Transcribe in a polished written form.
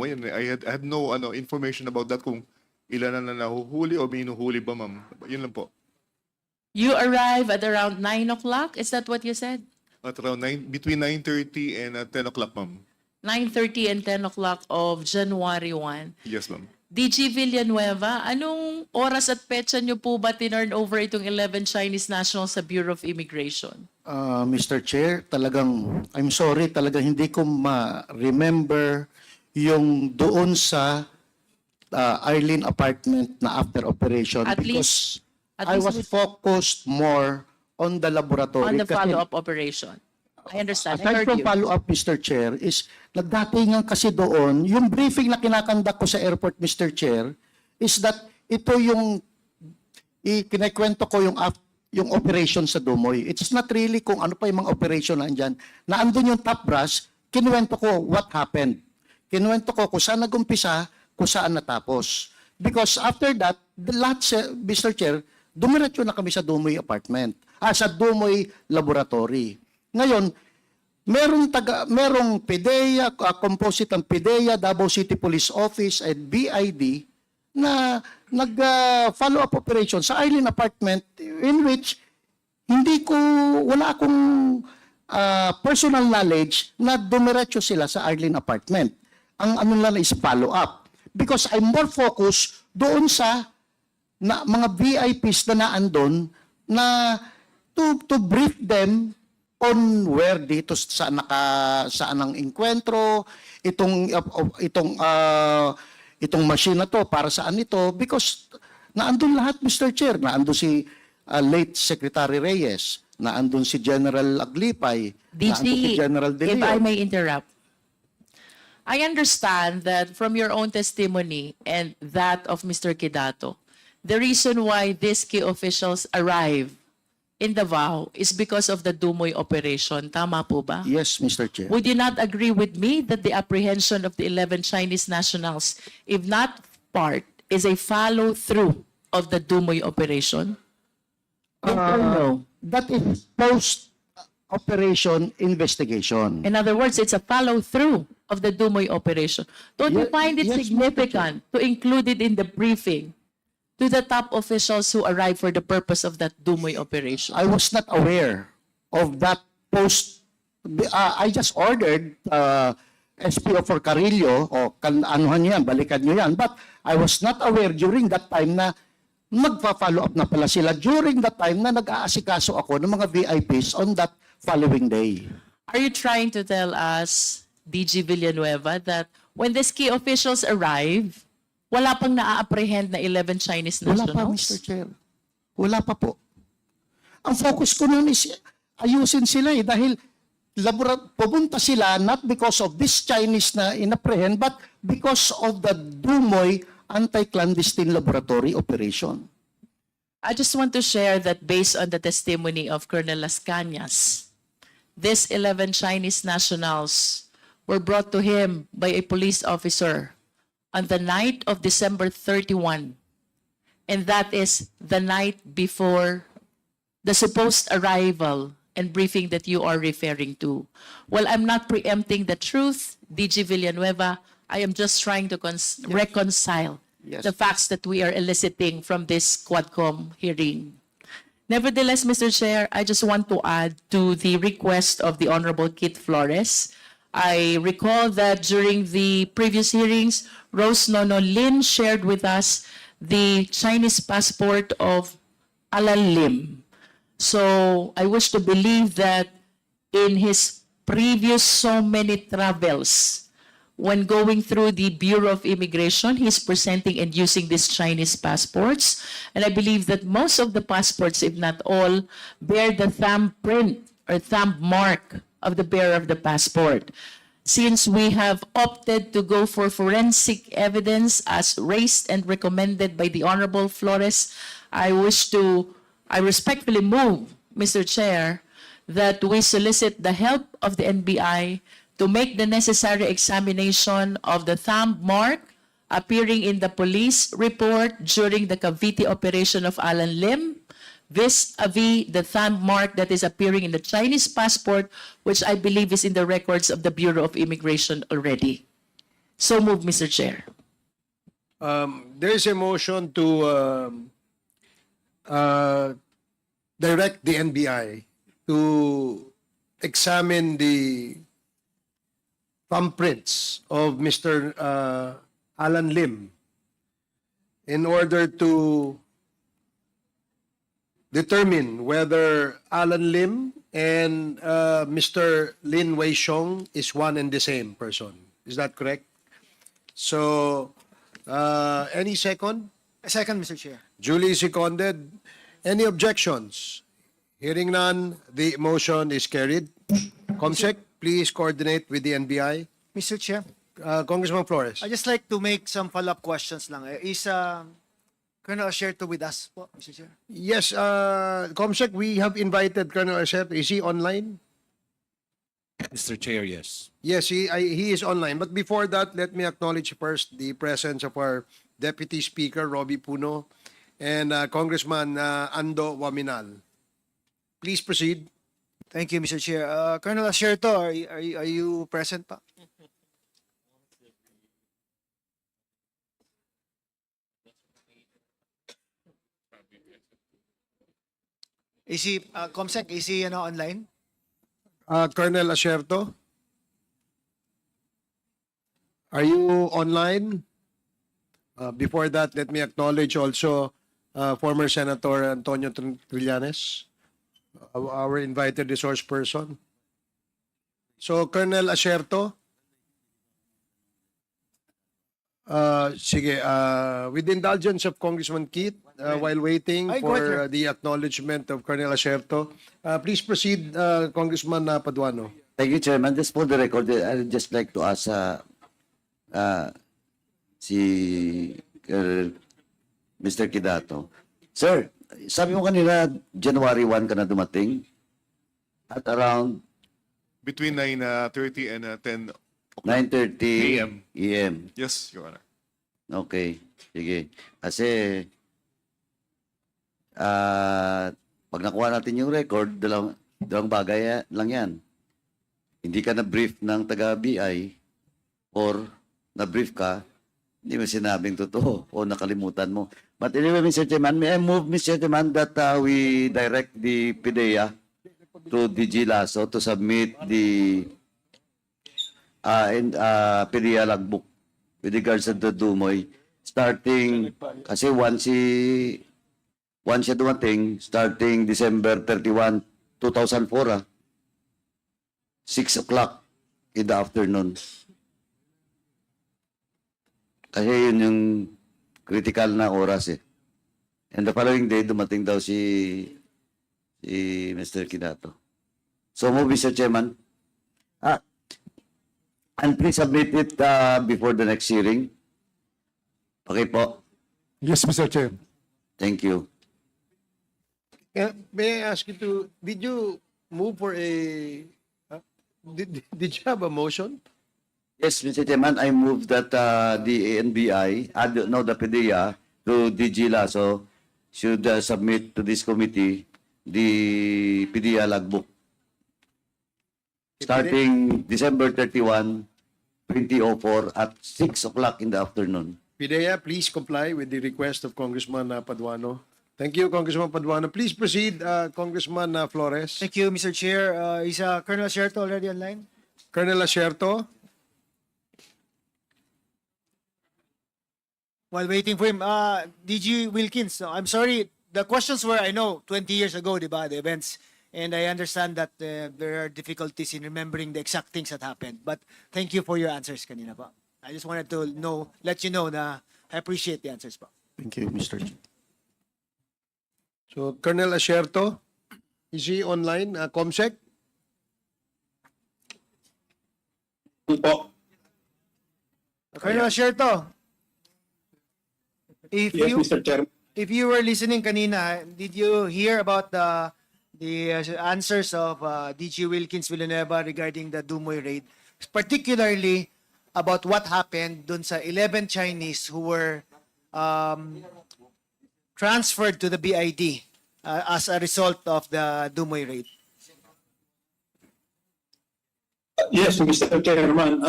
Ngayon, I had no information about that kung ilan na nahuhuli o may inuhuli ba, ma'am. Yun lang po. You arrive at around 9 o'clock? Is that what you said? At around between 9:30 and 10 o'clock, ma'am. 9:30 and 10 o'clock of January 1. Yes, ma'am. DG Villanueva, anong oras at petsa niyo po ba tinurn over itong 11 Chinese nationals sa Bureau of Immigration? Mr. Chair, talagang, I'm sorry, talagang hindi ko ma-remember yung doon sa Arlene apartment na after operation At because at I least was focused more on the laboratory. On the kasi follow-up operation. I understand. I aside heard from you. follow-up, Mr. Chair, is nagdatingan kasi doon, yung briefing na kinakandak ko sa airport, Mr. Chair, is that ito yung kinikwento ko yung operation sa Dumoy. It's not really kung ano pa yung mga operation na andyan. Na andun yung top brass, kinuwento ko what happened. Kinuwento ko kung saan nagumpisa, kung saan natapos. Because after that, Mr. Chair, dumiretso na kami sa Dumoy apartment. Sa Dumoy laboratory. Ngayon, merong PDEA, composite ng PDEA, Davao City Police Office, and BID na nag-follow-up operation sa Arlene apartment in which wala akong personal knowledge na dumiretso sila sa Arlene apartment. Ang ano lang is follow-up. Because I'm more focused doon sa mga VIPs na naandun na to brief them on where dito saan ang enkwentro, itong machine na to, para saan ito, because naandun lahat, Mr. Chair. Naandun si late Secretary Reyes, naandun si General Aglipay, naandun si General De If I Leon. may interrupt, I understand that from your own testimony and that of Mr. Kidato, the reason why these key officials arrive in Davao is because of the Dumoy operation. Tama po ba? Yes, Mr. Chair. Would you not agree with me that the apprehension of the 11 Chinese nationals, if not part, is a follow-through of the Dumoy operation? Yes or no? That is post-operation investigation. In other words, it's a follow-through of the Dumoy operation. Don't you find it Yes, Mr. significant to include it in the briefing to the top officials who arrived for the purpose of that Dumoy operation? I was not aware of that post. I just ordered SPO for Carillo, o anuhan nyo yan, balikan nyo yan. But I was not aware during that time na magpa-follow up na pala sila during that time na nag-aasikaso ako ng mga VIPs on that following day. Are you trying to tell us, DG Villanueva, that when these key officials arrive, wala pang na-apprehend na 11 Chinese Wala nationals? pa, Mr. Chair. Wala pa po. Ang focus ko noon is ayusin sila dahil pupunta sila not because of this Chinese na inapprehend but because of the Dumoy anti-clandestine laboratory operation. I just want to share that based on the testimony of Colonel Las Cañas, these 11 Chinese nationals were brought to him by a police officer on the night of December 31. And that is the night before the supposed arrival and briefing that you are referring to. Well, I'm not preempting the truth, DG Villanueva. I am just trying to reconcile Yes. the facts that we are eliciting from this Quadcom hearing. Nevertheless, Mr. Chair, I just want to add to the request of the Honorable Kit Flores. I recall that during the previous hearings, Rose Nono Lin shared with us the Chinese passport of Alan Lim. So I wish to believe that in his previous so many travels, when going through the Bureau of Immigration, he's presenting and using these Chinese passports. And I believe that most of the passports, if not all, bear the thumbprint or thumb mark of the bearer of the passport. Since we have opted to go for forensic evidence as raised and recommended by the Honorable Flores, I respectfully move, Mr. Chair, that we solicit the help of the NBI to make the necessary examination of the thumb mark appearing in the police report during the Cavite operation of Alan Lim, vis-a-vis the thumb mark that is appearing in the Chinese passport, which I believe is in the records of the Bureau of Immigration already. So move, Mr. Chair. There is a motion to direct the NBI to examine the thumbprints of Mr. Alan Lim in order to determine whether Alan Lim and Mr. Lin Wei Xiong is one and the same person. Is that correct? So, any second? Second, Mr. Chair. Duly seconded. Any objections? Hearing none, the motion is carried. Comsec, please coordinate with the NBI. Mr. Chair, Congressman Flores. I'd just like to make some follow-up questions lang. Is Colonel Asherto with us po, Mr. Chair? Yes, Comsec, we have invited Colonel Asherto. Is he online? Mr. Chair, yes. Yes, he is online. But before that, let me acknowledge first the presence of our Deputy Speaker, Robbie Puno, and Congressman Ando Waminal. Please proceed. Thank you, Mr. Chair. Colonel Asherto, are you present pa? Is he, Comsec, is he online? Colonel Asherto, are you online? Before that, let me acknowledge also former Senator Antonio Trillanes, our invited resource person. So, Colonel Asherto, sige, with the indulgence of Congressman Keith, while waiting Ay, go ahead, for sir. the acknowledgement of Colonel Asherto, please proceed, Congressman Paduano. Thank you, Chairman. Just for the record, I'd just like to ask si Mr. Kidato. Sir, sabi mo kanina, January 1 ka na dumating at around Between 9:30 and 10 9:30 AM. AM. Yes, Your Honor. Okay, sige. Kasi, pag nakuha natin yung record, dalawang bagay lang yan. Hindi ka na-brief ng taga-BI or na-brief ka, hindi mo sinabing totoo o nakalimutan mo. But anyway, Mr. Chairman, may I move, Mr. Chairman, that we direct the PDEA to DG Lasso to submit the PDEA logbook with regards to the Dumoy, starting, kasi once siya dumating, starting December 31, 2004, 6 o'clock in the afternoon. Kasi yun yung critical na oras eh. And the following day, dumating daw si Mr. Kidato. So move, Mr. Chairman. And please submit it before the next hearing. Okay po. Yes, Mr. Chair. Thank you. May I ask you to, did you move for a, did you have a motion? Yes, Mr. Chairman, I move that the ANBI, the PDEA, to DG Lasso, should submit to this committee the PDEA logbook. Starting December 31, 2004 at 6 o'clock in the afternoon. PDEA, please comply with the request of Congressman Paduano. Thank you, Congressman Paduano. Please proceed, Congressman Flores. Thank you, Mr. Chair. Is Colonel Asherto already online? Colonel Asherto. While waiting for him, DG Wilkins, I'm sorry, the questions were, I know, 20 years ago, diba, the events, and I understand that there are difficulties in remembering the exact things that happened. But thank you for your answers kanina pa. I just wanted to let you know na I appreciate the answers pa. Thank you, Mr. Chair. So, Colonel Asherto, is he online? Comsec? Colonel Asherto, if Yes, you Mr. Chair. if you were listening kanina, did you hear about the answers of DG Wilkins Villanueva regarding the Dumoy raid, particularly about what happened dun sa 11 Chinese who were transferred to the BID as a result of the Dumoy raid? Yes, Mr. Chairman.